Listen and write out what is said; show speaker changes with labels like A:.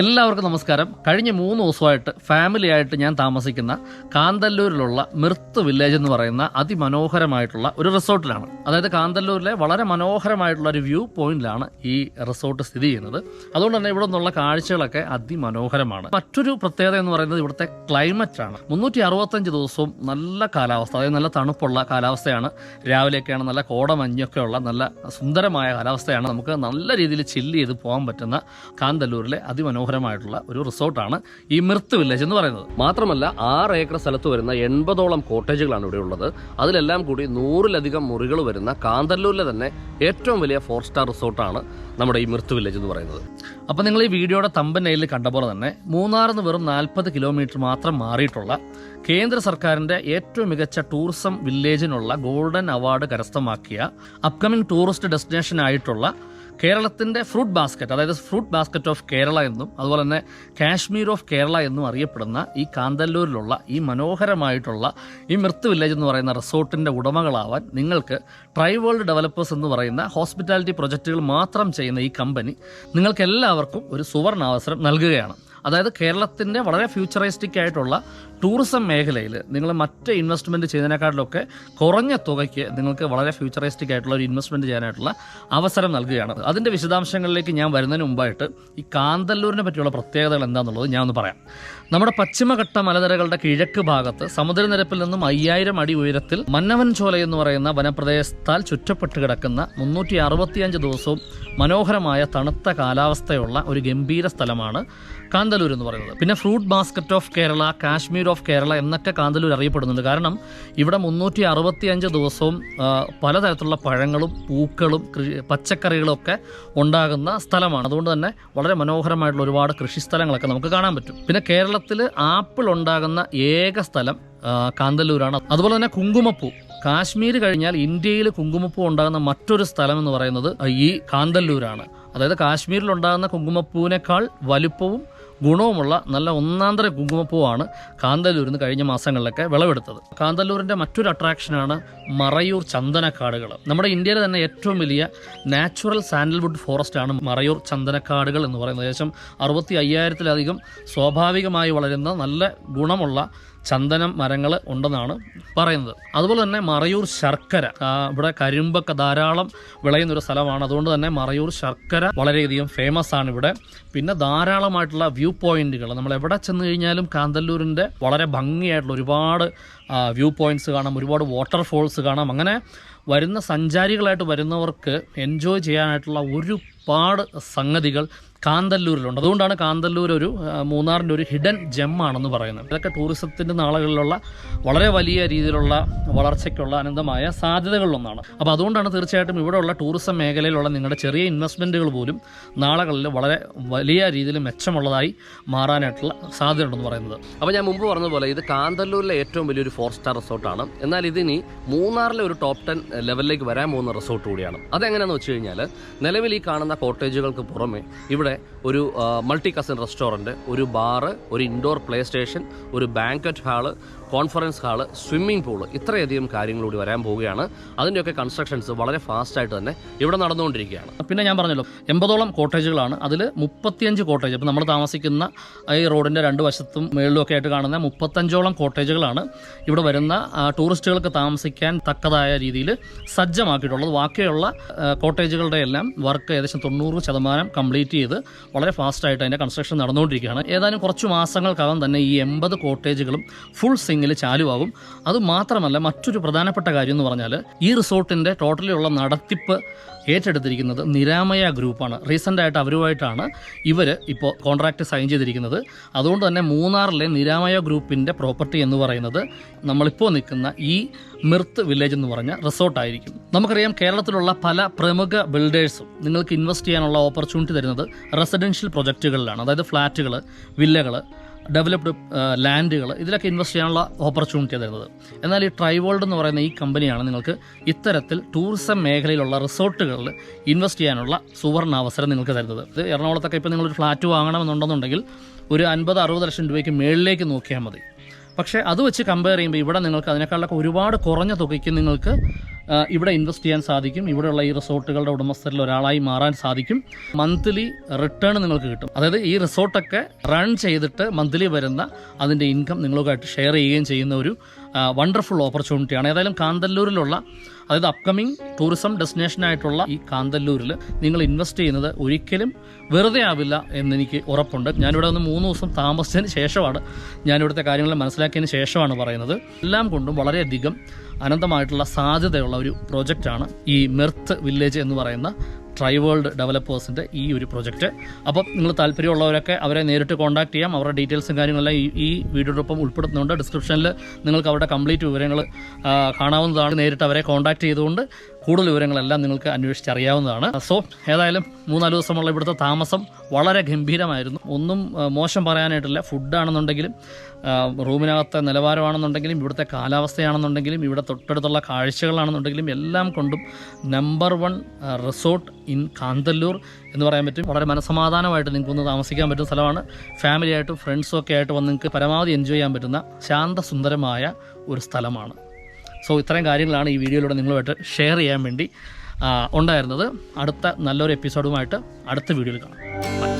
A: എല്ലാവർക്കും നമസ്കാരം. കഴിഞ്ഞ 3 ദിവസമായിട്ട് ഫാമിലിയായിട്ട് ഞാൻ താമസിക്കുന്ന കാന്തല്ലൂരിലുള്ള മിർത്ത് വില്ലേജ് എന്ന് പറയുന്ന അതിമനോഹരമായിട്ടുള്ള ഒരു റിസോർട്ടിലാണ്. അതായത് കാന്തല്ലൂരിലെ വളരെ മനോഹരമായിട്ടുള്ള ഒരു വ്യൂ പോയിന്റിലാണ് ഈ റിസോർട്ട് സ്ഥിതി ചെയ്യുന്നത്. അതുകൊണ്ട് തന്നെ ഇവിടെ നിന്നുള്ള കാഴ്ചകളൊക്കെ അതിമനോഹരമാണ്. മറ്റൊരു പ്രത്യേകത എന്ന് പറയുന്നത് ഇവിടുത്തെ ക്ലൈമറ്റ് ആണ്. 365 ദിവസവും നല്ല കാലാവസ്ഥ, അതായത് നല്ല തണുപ്പുള്ള കാലാവസ്ഥയാണ്. രാവിലെയൊക്കെയാണ് നല്ല കോടമഞ്ഞൊക്കെ ഉള്ള നല്ല സുന്ദരമായ കാലാവസ്ഥയാണ്. നമുക്ക് നല്ല രീതിയിൽ ചില്ല് ചെയ്ത് പോകാൻ പറ്റുന്ന കാന്തല്ലൂരിലെ അതിമനോഹരമായിട്ടുള്ള ഒരു റിസോർട്ടാണ് ഈ മിർത്ത് വില്ലേജ് എന്ന് പറയുന്നത്. മാത്രമല്ല 6 ഏക്കർ സ്ഥലത്ത് വരുന്ന 80ഓളം കോട്ടേജുകളാണ് ഇവിടെ ഉള്ളത്. അതിലെല്ലാം കൂടി 100-ലധികം മുറികൾ വരുന്ന കാന്തല്ലൂരിലെ തന്നെ ഏറ്റവും വലിയ 4 സ്റ്റാർ റിസോർട്ടാണ് നമ്മുടെ ഈ മിർത്ത് വില്ലേജ് എന്ന് പറയുന്നത്. അപ്പോൾ നിങ്ങൾ ഈ വീഡിയോയുടെ തമ്പനയിൽ കണ്ട പോലെ തന്നെ മൂന്നാറിൽ നിന്ന് വെറും 40 കിലോമീറ്റർ മാത്രം മാറിയിട്ടുള്ള കേന്ദ്ര സർക്കാരിന്റെ ഏറ്റവും മികച്ച ടൂറിസം വില്ലേജിനുള്ള ഗോൾഡൻ അവാർഡ് കരസ്ഥമാക്കിയ അപ്കമിംഗ് ടൂറിസ്റ്റ് ഡെസ്റ്റിനേഷൻ ആയിട്ടുള്ള കേരളത്തിന്റെ ഫ്രൂട്ട് ബാസ്ക്കറ്റ്, അതായത് ഫ്രൂട്ട് ബാസ്ക്കറ്റ് ഓഫ് കേരള എന്നും അതുപോലെ തന്നെ കാശ്മീർ ഓഫ് കേരള എന്നും അറിയപ്പെടുന്ന ഈ കാന്തല്ലൂരിലുള്ള ഈ മനോഹരമായിട്ടുള്ള ഈ മിർത്ത് വില്ലേജ് എന്ന് പറയുന്ന റിസോർട്ടിന്റെ ഉടമകളാവാൻ നിങ്ങൾക്ക് ട്രൈ വേൾഡ് ഡെവലപ്പേഴ്സ് എന്ന് പറയുന്ന ഹോസ്പിറ്റാലിറ്റി പ്രൊജക്റ്റുകൾ മാത്രം ചെയ്യുന്ന ഈ കമ്പനി നിങ്ങൾക്ക് എല്ലാവർക്കും ഒരു സുവർണാവസരം നൽകുകയാണ്. അതായത് കേരളത്തിൻ്റെ വളരെ ഫ്യൂച്ചറിസ്റ്റിക് ആയിട്ടുള്ള ടൂറിസം മേഖലയിൽ നിങ്ങൾ മറ്റ് ഇൻവെസ്റ്റ്മെൻറ്റ് ചെയ്യുന്നതിനേക്കാളിലൊക്കെ കുറഞ്ഞ തുകയ്ക്ക് നിങ്ങൾക്ക് വളരെ ഫ്യൂച്ചറിസ്റ്റിക് ആയിട്ടുള്ള ഒരു ഇൻവെസ്റ്റ്മെൻറ്റ് ചെയ്യാനായിട്ടുള്ള അവസരം നൽകുകയാണ്. അതിൻ്റെ വിശദാംശങ്ങളിലേക്ക് ഞാൻ വരുന്നതിന് മുമ്പായിട്ട് ഈ കാന്തല്ലൂരിനെ പറ്റിയുള്ള പ്രത്യേകതകൾ എന്താണെന്നുള്ളത് ഞാൻ ഒന്ന് പറയാം. നമ്മുടെ പശ്ചിമഘട്ട മലനിരകളുടെ കിഴക്ക് ഭാഗത്ത് സമുദ്രനിരപ്പിൽ നിന്നും 5000 അടി ഉയരത്തിൽ മന്നവൻ ചോല എന്ന് പറയുന്ന വനപ്രദേശത്താൽ ചുറ്റപ്പെട്ട് കിടക്കുന്ന 365 ദിവസവും മനോഹരമായ തണുത്ത കാലാവസ്ഥയുള്ള ഒരു ഗംഭീര സ്ഥലമാണ് കാന്തല്ലൂർ എന്ന് പറയുന്നത്. പിന്നെ fruit basket of Kerala, Kashmir of Kerala എന്നൊക്കെ കാന്തല്ലൂർ അറിയപ്പെടുന്നുണ്ട്. കാരണം ഇവിടെ 365 ദിവസവും പലതരത്തിലുള്ള പഴങ്ങളും പൂക്കളും പച്ചക്കറികളും ഒക്കെ ഉണ്ടാകുന്ന സ്ഥലമാണ്. അതുകൊണ്ട് തന്നെ വളരെ മനോഹരമായിട്ടുള്ള ഒരുപാട് കൃഷിസ്ഥലങ്ങളൊക്കെ നമുക്ക് കാണാൻ പറ്റും. പിന്നെ കേരളത്തിൽ ആപ്പിൾ ഉണ്ടാകുന്ന ഏക സ്ഥലം കാന്തല്ലൂരാണ്. അതുപോലെ തന്നെ കുങ്കുമപ്പൂ, കാശ്മീർ കഴിഞ്ഞാൽ ഇന്ത്യയിൽ കുങ്കുമപ്പൂ ഉണ്ടാകുന്ന മറ്റൊരു സ്ഥലം എന്ന് പറയുന്നത് ഈ കാന്തല്ലൂരാണ്. അതായത് കാശ്മീരിൽ ഉണ്ടാകുന്ന കുങ്കുമപ്പൂവിനേക്കാൾ വലുപ്പവും ഗുണവുമുള്ള നല്ല ഒന്നാന്തര കുങ്കുമപ്പൂവാണ് കാന്തല്ലൂരിൽ നിന്ന് കഴിഞ്ഞ മാസങ്ങളിലൊക്കെ വിളവെടുത്തത്. കാന്തല്ലൂരിൻ്റെ മറ്റൊരു അട്രാക്ഷനാണ് മറയൂർ ചന്ദനക്കാടുകൾ. നമ്മുടെ ഇന്ത്യയിലെ തന്നെ ഏറ്റവും വലിയ നാച്ചുറൽ സാൻഡൽവുഡ് ഫോറസ്റ്റ് ആണ് മറയൂർ ചന്ദനക്കാടുകൾ എന്ന് പറയുന്നത്. ഏകദേശം 65,000-ലധികം സ്വാഭാവികമായി വളരുന്ന നല്ല ഗുണമുള്ള ചന്ദനം മരങ്ങൾ ഉണ്ടെന്നാണ് പറയുന്നത്. അതുപോലെ തന്നെ മറയൂർ ശർക്കര, ഇവിടെ കരിമ്പൊക്കെ ധാരാളം വിളയുന്നൊരു സ്ഥലമാണ്. അതുകൊണ്ട് തന്നെ മറയൂർ ശർക്കര വളരെയധികം ഫേമസ് ആണ് ഇവിടെ. പിന്നെ ധാരാളമായിട്ടുള്ള വ്യൂ പോയിന്റുകൾ, നമ്മൾ എവിടെ ചെന്ന് കഴിഞ്ഞാലും കാന്തല്ലൂരിൻ്റെ വളരെ ഭംഗിയായിട്ടുള്ള ഒരുപാട് വ്യൂ പോയിന്റ്സ് കാണാം, ഒരുപാട് വാട്ടർഫോൾസ് കാണാം. അങ്ങനെ വരുന്ന സഞ്ചാരികളായിട്ട് വരുന്നവർക്ക് എൻജോയ് ചെയ്യാനായിട്ടുള്ള ഒരുപാട് സംഗതികൾ കാന്തല്ലൂരിലുണ്ട്. അതുകൊണ്ടാണ് കാന്തല്ലൂർ ഒരു മൂന്നാറിൻ്റെ ഒരു ഹിഡൻ ജെമ്മാണെന്ന് പറയുന്നത്. ഇതൊക്കെ ടൂറിസത്തിൻ്റെ നാളുകളിലുള്ള വളരെ വലിയ രീതിയിലുള്ള വളർച്ചയ്ക്കുള്ള അനന്തമായ സാധ്യതകളിലൊന്നാണ്. അപ്പോൾ അതുകൊണ്ടാണ് തീർച്ചയായിട്ടും ഇവിടെയുള്ള ടൂറിസം മേഖലയിലുള്ള നിങ്ങളുടെ ചെറിയ ഇൻവെസ്റ്റ്മെൻറ്റുകൾ പോലും നാളുകളിൽ വളരെ വലിയ രീതിയിൽ മെച്ചമുള്ളതായി മാറാനായിട്ടുള്ള സാധ്യതയുണ്ടെന്ന് പറയുന്നത്. അപ്പോൾ ഞാൻ മുമ്പ് പറഞ്ഞതുപോലെ ഇത് കാന്തല്ലൂരിലെ ഏറ്റവും വലിയൊരു 4 സ്റ്റാർ റിസോർട്ടാണ്. എന്നാൽ ഇതിനി മൂന്നാറിലെ ഒരു ടോപ്പ് 10 ലെവലിലേക്ക് വരാൻ പോകുന്ന റിസോർട്ട് കൂടിയാണ്. അതെങ്ങനെയാണെന്ന് വെച്ച് കഴിഞ്ഞാൽ നിലവിൽ ഈ കാണുന്ന കോട്ടേജുകൾക്ക് പുറമെ ഇവിടെ ഒരു മൾട്ടി കസിൻ റെസ്റ്റോറൻറ്റ്, ഒരു ബാറ്, ഒരു ഇൻഡോർ പ്ലേ സ്റ്റേഷൻ, ഒരു banquet hall, conference hall, swimming pool, ഇത്രയധികം കാര്യങ്ങളൂടി വരാൻ പോവുകയാണ്. അതിൻ്റെയൊക്കെ കൺസ്ട്രക്ഷൻസ് വളരെ ഫാസ്റ്റായിട്ട് തന്നെ ഇവിടെ നടന്നുകൊണ്ടിരിക്കുകയാണ്. പിന്നെ ഞാൻ പറഞ്ഞല്ലോ 80ഓളം കോട്ടേജുകളാണ്. അതിൽ 35 കോട്ടേജ്, ഇപ്പോൾ നമ്മൾ താമസിക്കുന്ന ഈ റോഡിൻ്റെ 2 വശത്തും മേളിലുമൊക്കെ ആയിട്ട് കാണുന്ന 35ഓളം കോട്ടേജുകളാണ് ഇവിടെ വരുന്ന ടൂറിസ്റ്റുകൾക്ക് താമസിക്കാൻ തക്കതായ രീതിയിൽ സജ്ജമാക്കിയിട്ടുള്ളത്. ബാക്കിയുള്ള കോട്ടേജുകളുടെ എല്ലാം വർക്ക് ഏകദേശം 90% കംപ്ലീറ്റ് ചെയ്ത് വളരെ ഫാസ്റ്റായിട്ട് അതിൻ്റെ കൺസ്ട്രക്ഷൻ നടന്നുകൊണ്ടിരിക്കുകയാണ്. ഏതാനും കുറച്ച് മാസങ്ങൾക്കകം തന്നെ ഈ 80 കോട്ടേജുകളും ഫുൾ ചാലുവാകും. അതുമാത്രമല്ല മറ്റൊരു പ്രധാനപ്പെട്ട കാര്യം എന്ന് പറഞ്ഞാൽ ഈ റിസോർട്ടിൻ്റെ ടോട്ടലിയുള്ള നടത്തിപ്പ് ഏറ്റെടുത്തിരിക്കുന്നത് നിരാമയ ഗ്രൂപ്പാണ്. റീസെൻ്റായിട്ട് അവരുമായിട്ടാണ് ഇവർ ഇപ്പോൾ കോൺട്രാക്റ്റ് സൈൻ ചെയ്തിരിക്കുന്നത്. അതുകൊണ്ട് തന്നെ മൂന്നാറിലെ നിരാമയ ഗ്രൂപ്പിൻ്റെ പ്രോപ്പർട്ടി എന്ന് പറയുന്നത് നമ്മളിപ്പോൾ നിൽക്കുന്ന ഈ മിർത്ത് വില്ലേജ് എന്ന് പറഞ്ഞ റിസോർട്ടായിരിക്കും. നമുക്കറിയാം കേരളത്തിലുള്ള പല പ്രമുഖ ബിൽഡേഴ്സും നിങ്ങൾക്ക് ഇൻവെസ്റ്റ് ചെയ്യാനുള്ള ഓപ്പർച്യൂണിറ്റി തരുന്നത് റെസിഡൻഷ്യൽ പ്രൊജക്റ്റുകളിലാണ്. അതായത് ഫ്ലാറ്റുകൾ, വില്ലകൾ, ഡെവലപ്ഡ് ലാൻഡുകൾ, ഇതിലൊക്കെ ഇൻവെസ്റ്റ് ചെയ്യാനുള്ള ഓപ്പർച്യൂണിറ്റി തരുന്നത്. എന്നാൽ ഈ ട്രൈ വേൾഡ് എന്ന് പറയുന്ന ഈ കമ്പനിയാണ് നിങ്ങൾക്ക് ഇത്തരത്തിൽ ടൂറിസം മേഖലയിലുള്ള റിസോർട്ടുകളിൽ ഇൻവെസ്റ്റ് ചെയ്യാനുള്ള സുവർണാവസരം നിങ്ങൾക്ക് തരുന്നത്. ഇത് എറണാകുളത്തൊക്കെ ഇപ്പോൾ നിങ്ങളൊരു ഫ്ലാറ്റ് വാങ്ങണമെന്നുണ്ടെന്നുണ്ടെങ്കിൽ ഒരു 50-60 ലക്ഷം രൂപയ്ക്ക് മേളിലേക്ക് നോക്കിയാൽ മതി. പക്ഷേ അത് വെച്ച് കമ്പയർ ചെയ്യുമ്പോൾ ഇവിടെ നിങ്ങൾക്ക് അതിനേക്കാളൊക്കെ ഒരുപാട് കുറഞ്ഞ തുകയ്ക്ക് നിങ്ങൾക്ക് ഇവിടെ ഇൻവെസ്റ്റ് ചെയ്യാൻ സാധിക്കും. ഇവിടെയുള്ള ഈ റിസോർട്ടുകളുടെ ഉടമസ്ഥരിൽ ഒരാളായി മാറാൻ സാധിക്കും. മന്ത്ലി റിട്ടേൺ നിങ്ങൾക്ക് കിട്ടും. അതായത് ഈ റിസോർട്ടൊക്കെ റൺ ചെയ്തിട്ട് മന്ത്ലി വരുന്ന അതിൻ്റെ ഇൻകം നിങ്ങളുമായിട്ട് ഷെയർ ചെയ്യുകയും ചെയ്യുന്ന ഒരു വണ്ടർഫുൾ ഓപ്പർച്യൂണിറ്റിയാണ്. ഏതായാലും കാന്തല്ലൂരിലുള്ള, അതായത് അപ്കമിങ് ടൂറിസം ഡെസ്റ്റിനേഷനായിട്ടുള്ള ഈ കാന്തല്ലൂരിൽ നിങ്ങൾ ഇൻവെസ്റ്റ് ചെയ്യുന്നത് ഒരിക്കലും വെറുതെ ആവില്ല എന്നെനിക്ക് ഉറപ്പുണ്ട്. ഞാനിവിടെ ഒന്ന് 3 ദിവസം താമസിച്ചതിന് ശേഷമാണ്, ഞാനിവിടുത്തെ കാര്യങ്ങൾ മനസ്സിലാക്കിയതിന് ശേഷമാണ് പറയുന്നത്. എല്ലാം കൊണ്ടും വളരെയധികം അനന്തമായിട്ടുള്ള സാധ്യതയുള്ള ഒരു പ്രോജക്റ്റാണ് ഈ മിർത്ത് വില്ലേജ് എന്ന് പറയുന്ന ട്രൈവേൾഡ് ഡെവലപ്പേഴ്സിൻ്റെ ഈ ഒരു പ്രൊജക്റ്റ്. അപ്പം നിങ്ങൾ താല്പര്യമുള്ളവരൊക്കെ അവരെ നേരിട്ട് കോൺടാക്ട് ചെയ്യാം. അവരുടെ ഡീറ്റെയിൽസും കാര്യങ്ങളെല്ലാം ഈ വീഡിയോടൊപ്പം ഉൾപ്പെടുത്തുന്നുണ്ട്. ഡിസ്ക്രിപ്ഷനിൽ നിങ്ങൾക്ക് അവരുടെ കംപ്ലീറ്റ് വിവരങ്ങൾ കാണാവുന്നതാണ്. നേരിട്ട് അവരെ കോൺടാക്ട് ചെയ്തുകൊണ്ട് കൂടുതൽ വിവരങ്ങളെല്ലാം നിങ്ങൾക്ക് അന്വേഷിച്ചറിയാവുന്നതാണ്. സോ ഏതായാലും 3-4 ദിവസമുള്ള ഇവിടുത്തെ താമസം വളരെ ഗംഭീരമായിരുന്നു. ഒന്നും മോശം പറയാനായിട്ടില്ല. ഫുഡാണെന്നുണ്ടെങ്കിലും, റൂമിനകത്തെ നിലവാരമാണെന്നുണ്ടെങ്കിലും, ഇവിടുത്തെ കാലാവസ്ഥയാണെന്നുണ്ടെങ്കിലും, ഇവിടെ തൊട്ടടുത്തുള്ള കാഴ്ചകളാണെന്നുണ്ടെങ്കിലും എല്ലാം കൊണ്ടും നമ്പർ 1 റിസോർട്ട് ഇൻ കാന്തല്ലൂർ എന്ന് പറയാൻ പറ്റും. വളരെ മനസ്സമാധാനമായിട്ട് നിങ്ങൾക്കൊന്ന് താമസിക്കാൻ പറ്റുന്ന സ്ഥലമാണ്. ഫാമിലിയായിട്ടും ഫ്രണ്ട്സും ഒക്കെ ആയിട്ട് വന്ന് നിങ്ങൾക്ക് പരമാവധി എൻജോയ് ചെയ്യാൻ പറ്റുന്ന ശാന്തസുന്ദരമായ ഒരു സ്ഥലമാണ്. സോ ഇത്രയും കാര്യങ്ങളാണ് ഈ വീഡിയോയിലൂടെ നിങ്ങളുമായിട്ട് ഷെയർ ചെയ്യാൻ വേണ്ടി ഉണ്ടായിരുന്നത്. അടുത്ത നല്ലൊരു എപ്പിസോഡുമായിട്ട് അടുത്ത വീഡിയോയിൽ കാണാം.